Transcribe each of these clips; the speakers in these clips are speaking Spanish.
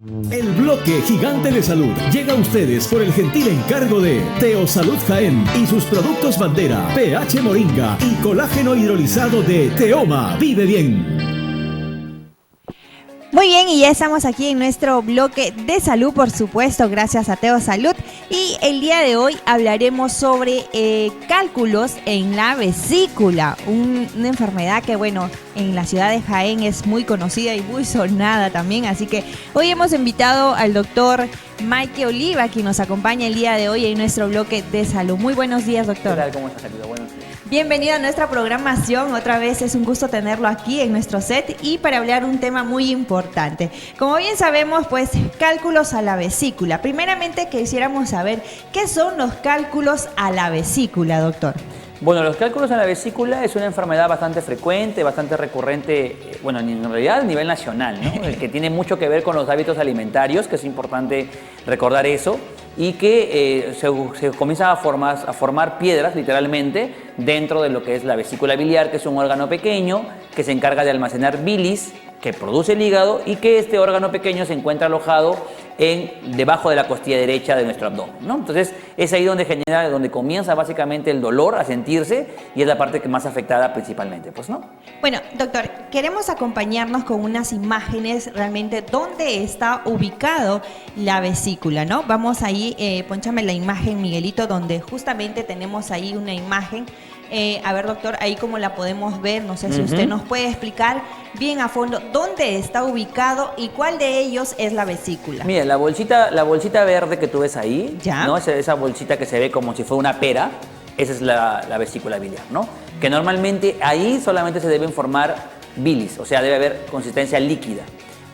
El bloque gigante de salud llega a ustedes por el gentil encargo de Teosalud Jaén y sus productos bandera, PH Moringa y colágeno hidrolizado de Teoma. Vive bien. Muy bien, y ya estamos aquí en nuestro bloque de salud, por supuesto, gracias a Teosalud. Y el día de hoy hablaremos sobre cálculos en la vesícula, una enfermedad que, bueno, en la ciudad de Jaén es muy conocida y muy sonada también. Así que hoy hemos invitado al doctor Maike Oliva, quien nos acompaña el día de hoy en nuestro bloque de salud. Muy buenos días, doctor. ¿Qué tal? ¿Cómo estás, Alida? Buenos días. Bienvenido a nuestra programación, otra vez es un gusto tenerlo aquí en nuestro set y para hablar un tema muy importante. Como bien sabemos, pues cálculos a la vesícula. Primeramente quisiéramos saber qué son los cálculos a la vesícula, doctor. Bueno, los cálculos en la vesícula es una enfermedad bastante frecuente, bastante recurrente, bueno, en realidad a nivel nacional, ¿no? El que tiene mucho que ver con los hábitos alimentarios, que es importante recordar eso, y que se comienza a formar piedras, literalmente, dentro de lo que es la vesícula biliar, que es un órgano pequeño que se encarga de almacenar bilis, que produce el hígado, y que este órgano pequeño se encuentra alojado debajo de la costilla derecha de nuestro abdomen, ¿no? Entonces es ahí donde comienza básicamente el dolor a sentirse y es la parte que más afectada principalmente, pues, ¿no? Bueno, doctor, queremos acompañarnos con unas imágenes realmente dónde está ubicado la vesícula, ¿no? Vamos ahí, pónchame la imagen, Miguelito, donde justamente tenemos ahí una imagen. A ver, doctor, ahí como la podemos ver, no sé si usted nos puede explicar bien a fondo dónde está ubicado y cuál de ellos es la vesícula. Mira, la bolsita verde que tú ves ahí, ¿ya? ¿no? Esa bolsita que se ve como si fuera una pera, esa es la vesícula biliar, ¿no? Que normalmente ahí solamente se deben formar bilis, o sea, debe haber consistencia líquida.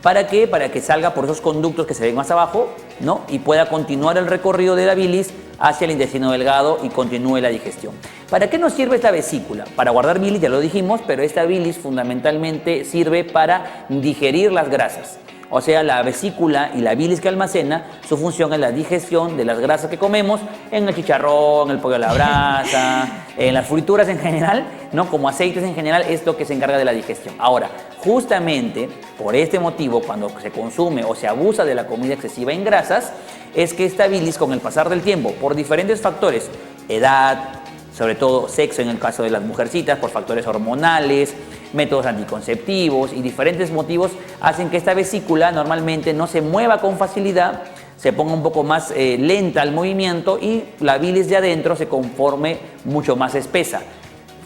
¿Para qué? Para que salga por esos conductos que se ven más abajo, ¿no? Y pueda continuar el recorrido de la bilis hacia el intestino delgado y continúe la digestión. ¿Para qué nos sirve esta vesícula? Para guardar bilis, ya lo dijimos, pero esta bilis fundamentalmente sirve para digerir las grasas. O sea, la vesícula y la bilis que almacena, su función es la digestión de las grasas que comemos en el chicharrón, el pollo a la brasa, en las frituras en general, ¿no? Como aceites en general, es lo que se encarga de la digestión. Ahora, justamente por este motivo, cuando se consume o se abusa de la comida excesiva en grasas, es que esta bilis, con el pasar del tiempo, por diferentes factores, edad, sobre todo sexo en el caso de las mujercitas, por factores hormonales, métodos anticonceptivos y diferentes motivos, hacen que esta vesícula normalmente no se mueva con facilidad, se ponga un poco más lenta al movimiento y la bilis de adentro se conforme mucho más espesa,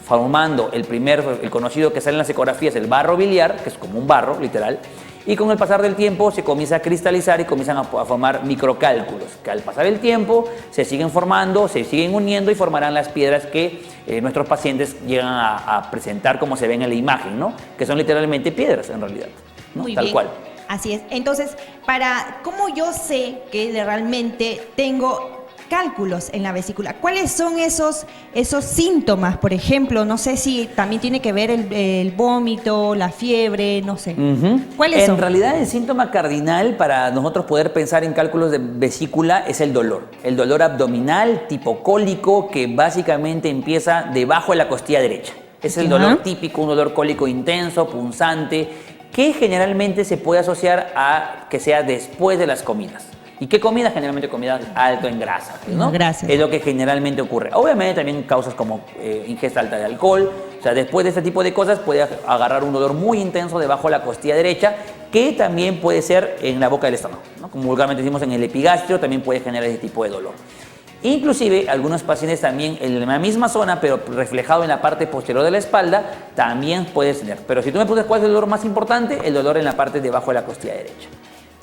formando el conocido que sale en las ecografías, el barro biliar, que es como un barro, literal, y con el pasar del tiempo se comienza a cristalizar y comienzan a formar microcálculos, que al pasar el tiempo se siguen formando, se siguen uniendo y formarán las piedras que nuestros pacientes llegan a presentar como se ven en la imagen, ¿no? Que son literalmente piedras en realidad, ¿no? Muy Tal bien. cual. Así es. Entonces, ¿cómo yo sé que realmente tengo cálculos en la vesícula? ¿Cuáles son esos síntomas? Por ejemplo, no sé si también tiene que ver el vómito, la fiebre, no sé. ¿Cuáles son? En realidad el síntoma cardinal para nosotros poder pensar en cálculos de vesícula es el dolor abdominal tipo cólico que básicamente empieza debajo de la costilla derecha. Es el dolor típico, un dolor cólico intenso, punzante, que generalmente se puede asociar a que sea después de las comidas. ¿Y qué comida? Generalmente comida alto en grasa, ¿no? Gracias. Es lo que generalmente ocurre. Obviamente también causas como ingesta alta de alcohol. O sea, después de este tipo de cosas puede agarrar un dolor muy intenso debajo de la costilla derecha, que también puede ser en la boca del estómago, ¿no? Como vulgarmente decimos en el epigastrio, también puede generar ese tipo de dolor. Inclusive algunos pacientes también en la misma zona, pero reflejado en la parte posterior de la espalda, también puede tener. Pero si tú me preguntas cuál es el dolor más importante, el dolor en la parte debajo de la costilla derecha.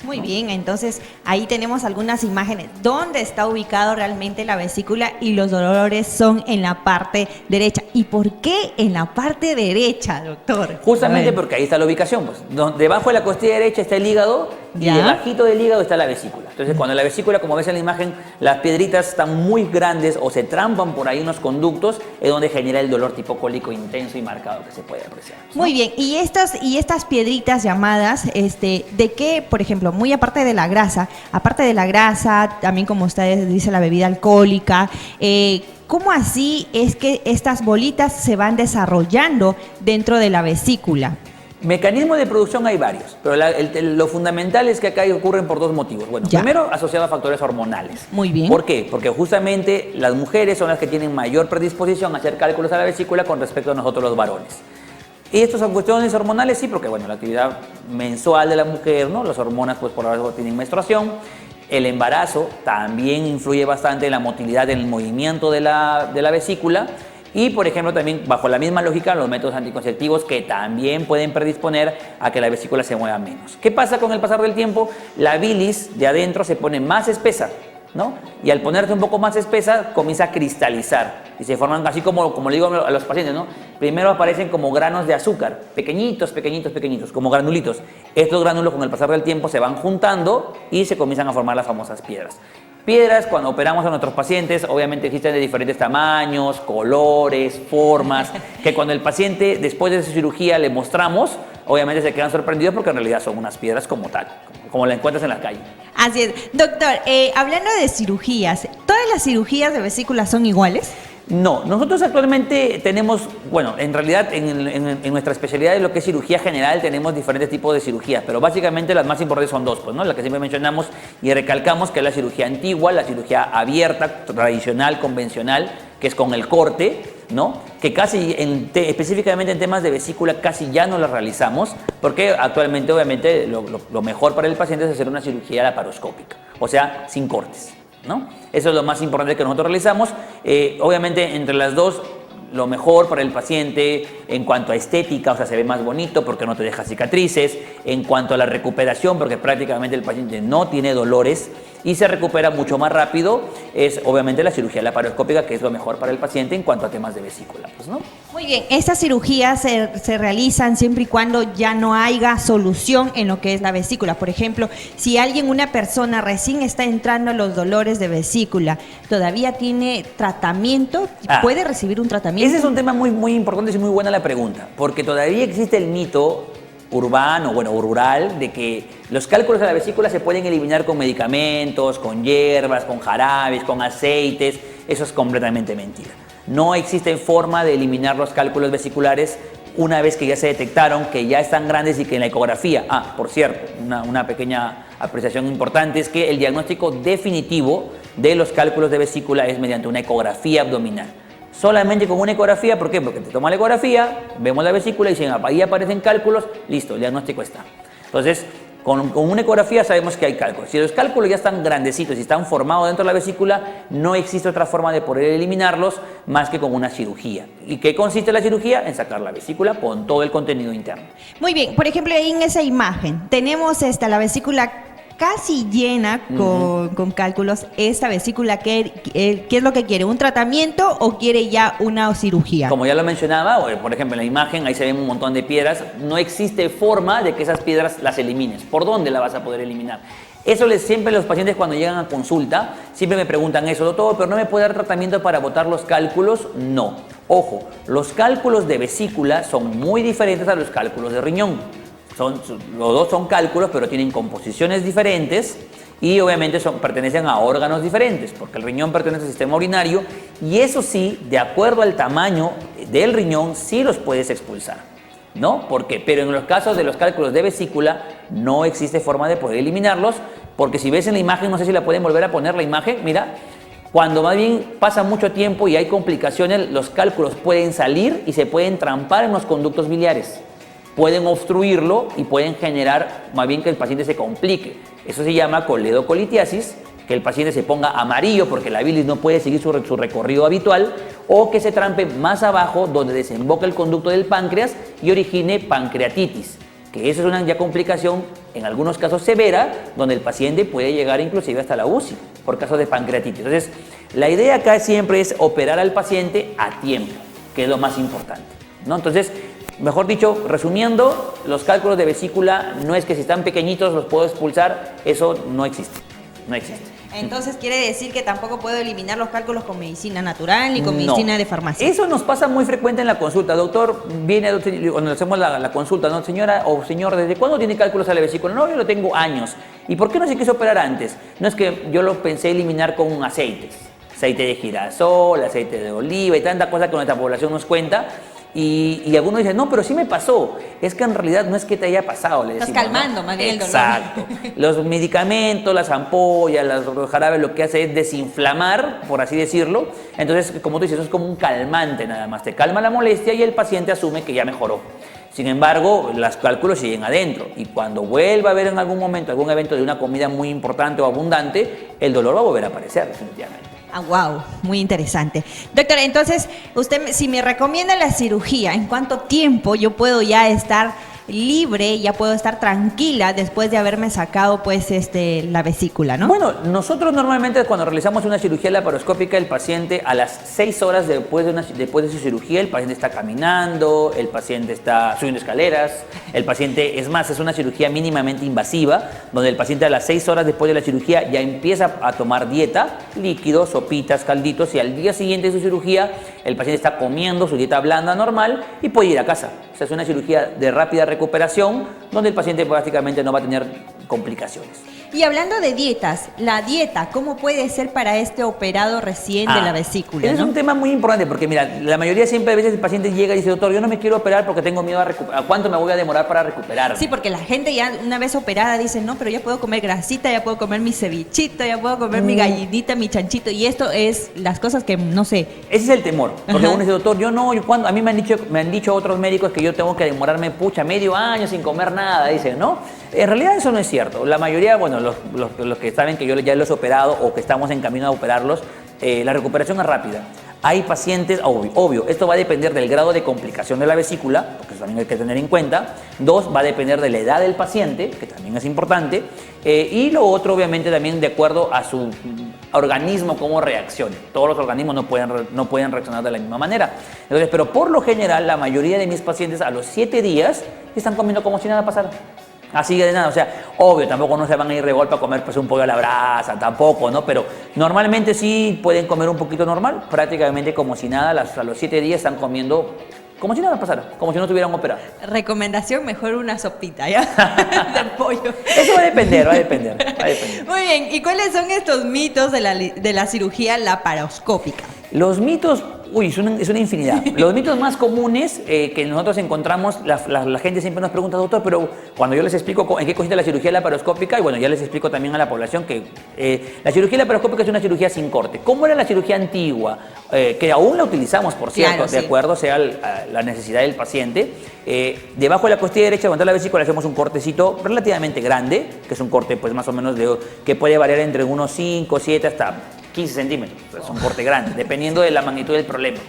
Muy bien, entonces ahí tenemos algunas imágenes donde está ubicado realmente la vesícula y los dolores son en la parte derecha. ¿Y por qué en la parte derecha, doctor? Justamente porque ahí está la ubicación, pues. Debajo de la costilla derecha está el hígado y debajito del hígado está la vesícula. Entonces, cuando la vesícula, como ves en la imagen, las piedritas están muy grandes o se trampan por ahí unos conductos, es donde genera el dolor tipo cólico intenso y marcado que se puede apreciar, ¿no? Muy bien, y estas piedritas llamadas, ¿de qué, por ejemplo, muy aparte de la grasa, también como ustedes dicen, la bebida alcohólica, ¿cómo así es que estas bolitas se van desarrollando dentro de la vesícula? Mecanismos de producción hay varios, pero lo fundamental es que acá ocurren por dos motivos. Bueno, Ya. primero asociado a factores hormonales. Muy bien. ¿Por qué? Porque justamente las mujeres son las que tienen mayor predisposición a hacer cálculos a la vesícula con respecto a nosotros los varones. Y estos son cuestiones hormonales, sí, porque bueno, la actividad mensual de la mujer, ¿no? Las hormonas pues por algo tienen menstruación. El embarazo también influye bastante en la motilidad, en el movimiento de la vesícula. Y, por ejemplo, también bajo la misma lógica, los métodos anticonceptivos que también pueden predisponer a que la vesícula se mueva menos. ¿Qué pasa con el pasar del tiempo? La bilis de adentro se pone más espesa, ¿no? Y al ponerse un poco más espesa, comienza a cristalizar. Y se forman así como le digo a los pacientes, ¿no? Primero aparecen como granos de azúcar, pequeñitos, pequeñitos, pequeñitos, como granulitos. Estos granulos con el pasar del tiempo se van juntando y se comienzan a formar las famosas piedras. Piedras, cuando operamos a nuestros pacientes, obviamente existen de diferentes tamaños, colores, formas, que cuando el paciente, después de su cirugía, le mostramos, obviamente se quedan sorprendidos porque en realidad son unas piedras como tal, como la encuentras en la calle. Así es. Doctor, hablando de cirugías, ¿todas las cirugías de vesícula son iguales? No, nosotros actualmente tenemos, bueno, en realidad en nuestra especialidad de lo que es cirugía general tenemos diferentes tipos de cirugías, pero básicamente las más importantes son dos, pues, ¿no? La que siempre mencionamos y recalcamos, que es la cirugía antigua, la cirugía abierta, tradicional, convencional, que es con el corte, ¿no? Que casi, específicamente en temas de vesícula, casi ya no la realizamos, porque actualmente, obviamente, lo mejor para el paciente es hacer una cirugía laparoscópica, o sea, sin cortes, ¿no? Eso es lo más importante que nosotros realizamos. Obviamente, entre las dos, lo mejor para el paciente en cuanto a estética, o sea, se ve más bonito porque no te deja cicatrices. En cuanto a la recuperación, porque prácticamente el paciente no tiene dolores y se recupera mucho más rápido, es obviamente la cirugía laparoscópica, que es lo mejor para el paciente en cuanto a temas de vesícula, pues, ¿no? Muy bien, estas cirugías se realizan siempre y cuando ya no haya solución en lo que es la vesícula. Por ejemplo, si una persona recién está entrando a los dolores de vesícula, ¿todavía tiene tratamiento? ¿Puede recibir un tratamiento? Ese es un tema muy, muy importante y muy buena la pregunta, porque todavía existe el mito urbano, bueno, o rural, de que los cálculos de la vesícula se pueden eliminar con medicamentos, con hierbas, con jarabes, con aceites. Eso es completamente mentira. No existe forma de eliminar los cálculos vesiculares una vez que ya se detectaron, que ya están grandes y que en la ecografía, por cierto, una pequeña apreciación importante es que el diagnóstico definitivo de los cálculos de vesícula es mediante una ecografía abdominal. Solamente con una ecografía, ¿por qué? Porque te toma la ecografía, vemos la vesícula y dicen, ahí aparecen cálculos, listo, el diagnóstico está. Entonces, con una ecografía sabemos que hay cálculos. Si los cálculos ya están grandecitos y están formados dentro de la vesícula, no existe otra forma de poder eliminarlos más que con una cirugía. ¿Y qué consiste la cirugía? En sacar la vesícula con todo el contenido interno. Muy bien, por ejemplo, ahí en esa imagen tenemos la vesícula casi llena con cálculos. Esta vesícula, ¿qué es lo que quiere? ¿Un tratamiento o quiere ya una cirugía? Como ya lo mencionaba, por ejemplo en la imagen ahí se ven un montón de piedras. No existe forma de que esas piedras las elimines. ¿Por dónde la vas a poder eliminar? Eso siempre los pacientes cuando llegan a consulta siempre me preguntan eso, doctor, pero ¿no me puede dar tratamiento para botar los cálculos? No. Ojo, los cálculos de vesícula son muy diferentes a los cálculos de riñón. Los dos son cálculos, pero tienen composiciones diferentes y obviamente pertenecen a órganos diferentes, porque el riñón pertenece al sistema urinario y eso sí, de acuerdo al tamaño del riñón, sí los puedes expulsar, ¿no? ¿Por qué? Pero en los casos de los cálculos de vesícula no existe forma de poder eliminarlos, porque si ves en la imagen, no sé si la pueden volver a poner la imagen, mira, cuando más bien pasa mucho tiempo y hay complicaciones, los cálculos pueden salir y se pueden trampar en los conductos biliares. Pueden obstruirlo y pueden generar más bien que el paciente se complique. Eso se llama coledocolitiasis, que el paciente se ponga amarillo porque la bilis no puede seguir su recorrido habitual, o que se trampe más abajo donde desemboca el conducto del páncreas y origine pancreatitis, que eso es una ya complicación en algunos casos severa, donde el paciente puede llegar inclusive hasta la UCI por casos de pancreatitis. Entonces, la idea acá siempre es operar al paciente a tiempo, que es lo más importante, ¿no? Entonces, mejor dicho, resumiendo, los cálculos de vesícula no es que si están pequeñitos los puedo expulsar, eso no existe, no existe. Entonces quiere decir que tampoco puedo eliminar los cálculos con medicina natural ni con medicina de farmacia. Eso nos pasa muy frecuente en la consulta. Doctor, cuando hacemos la consulta, ¿no? Señora o señor, ¿desde cuándo tiene cálculos a la vesícula? No, yo lo tengo años. ¿Y por qué no se quiso operar antes? No es que yo lo pensé eliminar con aceites. Aceite de girasol, aceite de oliva y tanta cosa que nuestra población nos cuenta. Y algunos dicen, no, pero sí me pasó. Es que en realidad no es que te haya pasado, le decimos. Estás calmando, más bien el dolor. Exacto. Los medicamentos, las ampollas, los jarabes, lo que hace es desinflamar, por así decirlo. Entonces, como tú dices, eso es como un calmante nada más. Te calma la molestia y el paciente asume que ya mejoró. Sin embargo, los cálculos siguen adentro y cuando vuelva a haber en algún momento algún evento de una comida muy importante o abundante, el dolor va a volver a aparecer definitivamente. Ah, wow, muy interesante. Doctora, entonces, usted si me recomienda la cirugía, ¿en cuánto tiempo yo puedo ya estar libre, ya puedo estar tranquila después de haberme sacado pues la vesícula, ¿no? Bueno, nosotros normalmente cuando realizamos una cirugía laparoscópica, el paciente a las 6 horas después de su cirugía, el paciente está caminando, el paciente está subiendo escaleras, el paciente, es más, es una cirugía mínimamente invasiva, donde el paciente a las 6 horas después de la cirugía ya empieza a tomar dieta, líquidos, sopitas, calditos, y al día siguiente de su cirugía, el paciente está comiendo su dieta blanda normal y puede ir a casa. O sea, es una cirugía de rápida recuperación donde el paciente prácticamente no va a tener complicaciones. Y hablando de dietas, la dieta, ¿cómo puede ser para este operado recién de la vesícula? Es un tema muy importante porque, mira, la mayoría siempre a veces el paciente llega y dice, doctor, yo no me quiero operar porque tengo miedo a cuánto me voy a demorar para recuperarme. Sí, porque la gente ya una vez operada dice, no, pero ya puedo comer grasita, ya puedo comer mi cevichito, ya puedo comer mi gallinita, mi chanchito, y esto es las cosas que no sé. Ese es el temor, porque uno dice, doctor, yo no, a mí me han dicho otros médicos que yo tengo que demorarme, medio año sin comer nada, dicen, ¿no? En realidad eso no es cierto. La mayoría, bueno, los que saben que yo ya los he operado o que estamos en camino a operarlos, la recuperación es rápida. Hay pacientes, obvio, esto va a depender del grado de complicación de la vesícula, porque eso también hay que tener en cuenta. 2, va a depender de la edad del paciente, que también es importante. Y lo otro, obviamente, también de acuerdo a su organismo, cómo reaccione. Todos los organismos no pueden reaccionar de la misma manera. Entonces, pero por lo general, la mayoría de mis pacientes a los 7 días están comiendo como si nada pasara. Así de nada, o sea, obvio, tampoco no se van a ir de golpe a comer pues un pollo a la brasa, tampoco, ¿no? Pero normalmente sí pueden comer un poquito normal, prácticamente como si nada, a los 7 días están comiendo como si nada pasara, como si no estuvieran operado. Recomendación, mejor una sopita, ¿ya? De pollo. Eso va a depender. Muy bien, ¿y cuáles son estos mitos de la cirugía laparoscópica? Los mitos, es una infinidad. Los mitos más comunes que nosotros encontramos, la gente siempre nos pregunta, doctor, pero cuando yo les explico en qué consiste la cirugía laparoscópica, y bueno, ya les explico también a la población que la cirugía laparoscópica es una cirugía sin corte. ¿Cómo era la cirugía antigua? Que aún la utilizamos, por cierto, claro, de acuerdo sea la necesidad del paciente. Debajo de la costilla derecha, donde la vesícula, hacemos un cortecito relativamente grande, que es un corte pues más o menos que puede variar entre unos 5, 7 hasta 15 centímetros, es un corte grande, dependiendo de la magnitud del problema.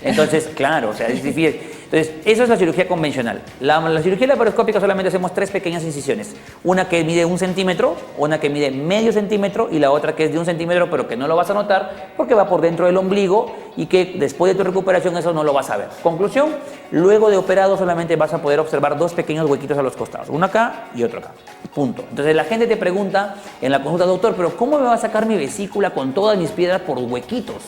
Entonces, claro, o sea, es difícil. Entonces, eso es la cirugía convencional. La cirugía laparoscópica solamente hacemos 3 pequeñas incisiones. Una que mide 1 centímetro, una que mide medio centímetro y la otra que es de 1 centímetro, pero que no lo vas a notar porque va por dentro del ombligo y que después de tu recuperación eso no lo vas a ver. Conclusión, luego de operado solamente vas a poder observar 2 pequeños huequitos a los costados, uno acá y otro acá. Punto. Entonces la gente te pregunta en la consulta, doctor, pero ¿cómo me va a sacar mi vesícula con todas mis piedras por huequitos?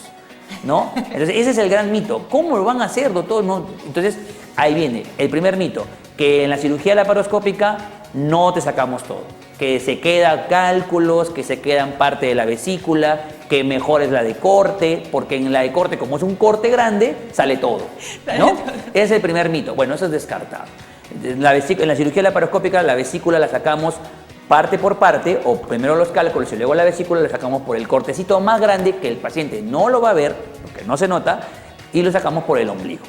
¿No? Entonces ese es el gran mito. ¿Cómo lo van a hacer, doctor? No. Entonces ahí viene el primer mito, que en la cirugía laparoscópica no te sacamos todo, que se quedan cálculos, que se quedan parte de la vesícula, que mejor es la de corte, porque en la de corte, como es un corte grande, sale todo, ¿no? Ese es el primer mito. Bueno, eso es descartado. En la cirugía laparoscópica la vesícula la sacamos parte por parte, o primero los cálculos y luego la vesícula la sacamos por el cortecito más grande que el paciente no lo va a ver, porque no se nota, y lo sacamos por el ombligo.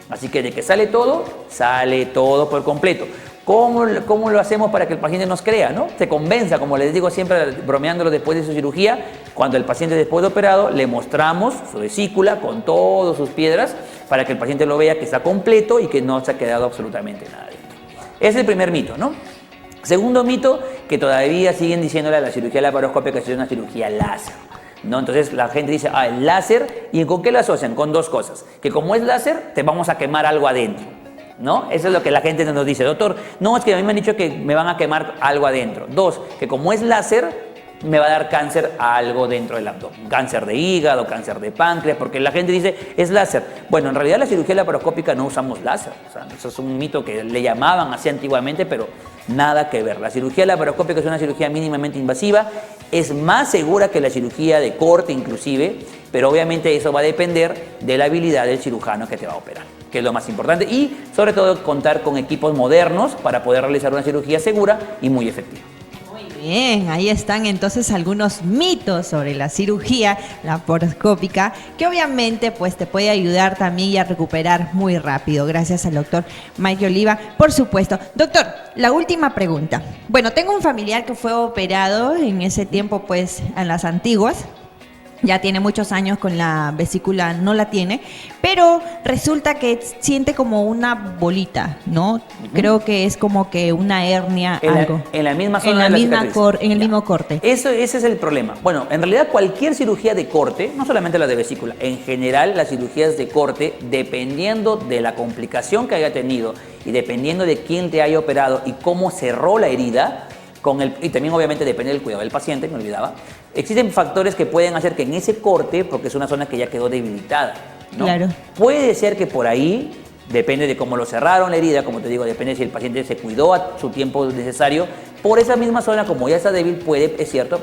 Así que de que sale todo por completo. ¿Cómo lo hacemos para que el paciente nos crea, ¿no? Se convenza, como les digo siempre, bromeándolo después de su cirugía, cuando el paciente después de operado le mostramos su vesícula con todas sus piedras para que el paciente lo vea que está completo y que no se ha quedado absolutamente nada dentro. Ese es el primer mito, ¿no? Segundo mito, que todavía siguen diciéndole a la cirugía laparoscópica que es una cirugía láser, ¿no? Entonces la gente dice, el láser, ¿y con qué lo asocian? Con 2 cosas, que como es láser, te vamos a quemar algo adentro, ¿no? Eso es lo que la gente nos dice, doctor, no, es que a mí me han dicho que me van a quemar algo adentro. 2, que como es láser, me va a dar cáncer a algo dentro del abdomen, cáncer de hígado, cáncer de páncreas, porque la gente dice, es láser. Bueno, en realidad la cirugía laparoscópica no usamos láser, o sea, eso es un mito que le llamaban así antiguamente, pero nada que ver. La cirugía laparoscópica es una cirugía mínimamente invasiva, es más segura que la cirugía de corte inclusive, pero obviamente eso va a depender de la habilidad del cirujano que te va a operar, que es lo más importante, y sobre todo contar con equipos modernos para poder realizar una cirugía segura y muy efectiva. Bien, ahí están entonces algunos mitos sobre la cirugía laparoscópica que obviamente pues te puede ayudar también y a recuperar muy rápido. Gracias al doctor Mike Oliva, por supuesto. Doctor, la última pregunta. Bueno, tengo un familiar que fue operado en ese tiempo pues en las antiguas. Ya tiene muchos años con la vesícula, no la tiene, pero resulta que siente como una bolita, ¿no? Creo que es como que una hernia, algo. En la misma zona de la cicatriz. En el mismo corte. Ese es el problema. Bueno, en realidad cualquier cirugía de corte, no solamente la de vesícula, en general las cirugías de corte, dependiendo de la complicación que haya tenido y dependiendo de quién te haya operado y cómo cerró la herida, y también obviamente depende del cuidado del paciente, me olvidaba, existen factores que pueden hacer que en ese corte, porque es una zona que ya quedó debilitada, ¿no? Claro. Puede ser que por ahí, depende de cómo lo cerraron la herida, como te digo, depende si el paciente se cuidó a su tiempo necesario, por esa misma zona, como ya está débil, puede, es cierto,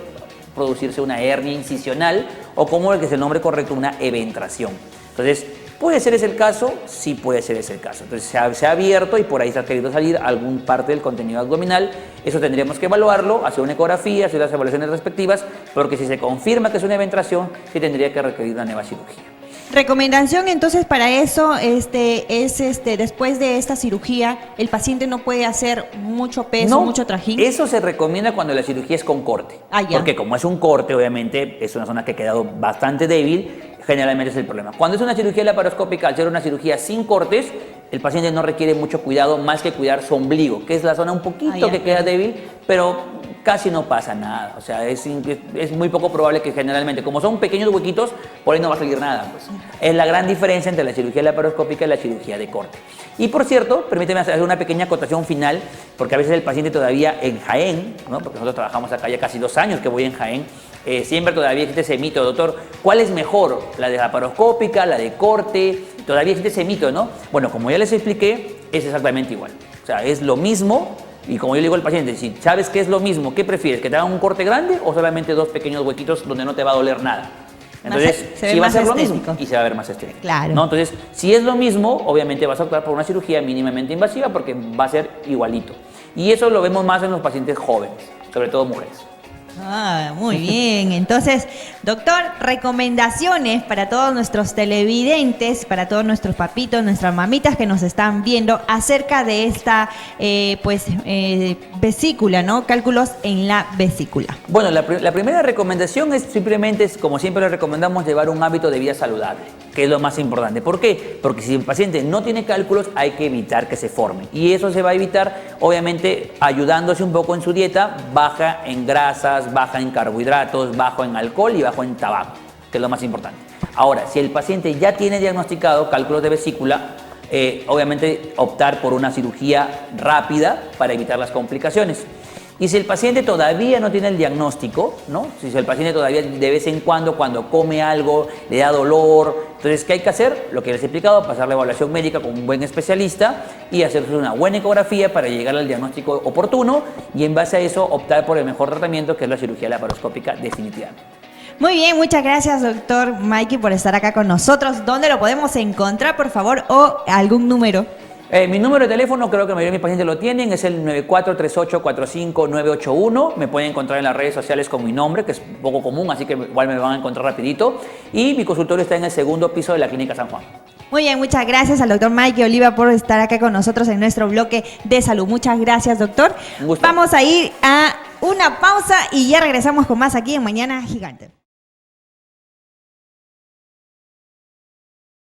producirse una hernia incisional o como el que es el nombre correcto, una eventración. Entonces, ¿puede ser ese el caso? Sí puede ser ese el caso. Entonces se ha abierto y por ahí se ha querido salir algún parte del contenido abdominal. Eso tendríamos que evaluarlo, hacer una ecografía, hacer las evaluaciones respectivas, porque si se confirma que es una eventración, sí tendría que requerir una nueva cirugía. Recomendación entonces para eso después de esta cirugía, el paciente no puede hacer mucho peso, mucho trajín. Eso se recomienda cuando la cirugía es con corte. Porque como es un corte, obviamente, es una zona que ha quedado bastante débil, generalmente es el problema. Cuando es una cirugía laparoscópica, al ser una cirugía sin cortes, el paciente no requiere mucho cuidado más que cuidar su ombligo, que es la zona un poquito que queda débil, pero casi no pasa nada. O sea, es muy poco probable que generalmente, como son pequeños huequitos, por ahí no va a salir nada. Pues. Es la gran diferencia entre la cirugía laparoscópica y la cirugía de corte. Y por cierto, permíteme hacer una pequeña acotación final, porque a veces el paciente todavía en Jaén, ¿no? Porque nosotros trabajamos acá ya casi 2 años que voy en Jaén, siempre todavía existe ese mito, doctor, ¿cuál es mejor? ¿La de laparoscópica, la de corte? Todavía existe ese mito, ¿no? Bueno, como ya les expliqué, es exactamente igual. O sea, es lo mismo y como yo le digo al paciente, si sabes que es lo mismo, ¿qué prefieres? ¿Que te hagan un corte grande o solamente 2 pequeños huequitos donde no te va a doler nada? Entonces, sí va a ser lo mismo y se va a ver más estético. Claro. ¿No? Entonces, si es lo mismo, obviamente vas a optar por una cirugía mínimamente invasiva porque va a ser igualito. Y eso lo vemos más en los pacientes jóvenes, sobre todo mujeres. Muy bien. Entonces, doctor, recomendaciones para todos nuestros televidentes, para todos nuestros papitos, nuestras mamitas que nos están viendo acerca de esta vesícula, ¿no? Cálculos en la vesícula. Bueno, la primera recomendación es simplemente, como siempre le recomendamos, llevar un hábito de vida saludable, que es lo más importante. ¿Por qué? Porque si el paciente no tiene cálculos, hay que evitar que se formen. Y eso se va a evitar, obviamente, ayudándose un poco en su dieta, baja en grasas, baja en carbohidratos, bajo en alcohol y bajo en tabaco, que es lo más importante. Ahora, si el paciente ya tiene diagnosticado cálculos de vesícula, obviamente optar por una cirugía rápida para evitar las complicaciones. Y si el paciente todavía no tiene el diagnóstico, ¿no? Si el paciente todavía de vez en cuando come algo, le da dolor, entonces, ¿qué hay que hacer? Lo que les he explicado, pasar la evaluación médica con un buen especialista y hacerse una buena ecografía para llegar al diagnóstico oportuno y en base a eso optar por el mejor tratamiento, que es la cirugía laparoscópica definitivamente. Muy bien, muchas gracias, doctor Mikey, por estar acá con nosotros. ¿Dónde lo podemos encontrar, por favor, o algún número? Mi número de teléfono, creo que la mayoría de mis pacientes lo tienen, es el 943845-981. Me pueden encontrar en las redes sociales con mi nombre, que es un poco común, así que igual me van a encontrar rapidito. Y mi consultorio está en el 2º piso de la Clínica San Juan. Muy bien, muchas gracias al doctor Mikey Oliva por estar acá con nosotros en nuestro bloque de salud. Muchas gracias, doctor. Un gusto. Vamos a ir a una pausa y ya regresamos con más aquí en Mañana Gigante.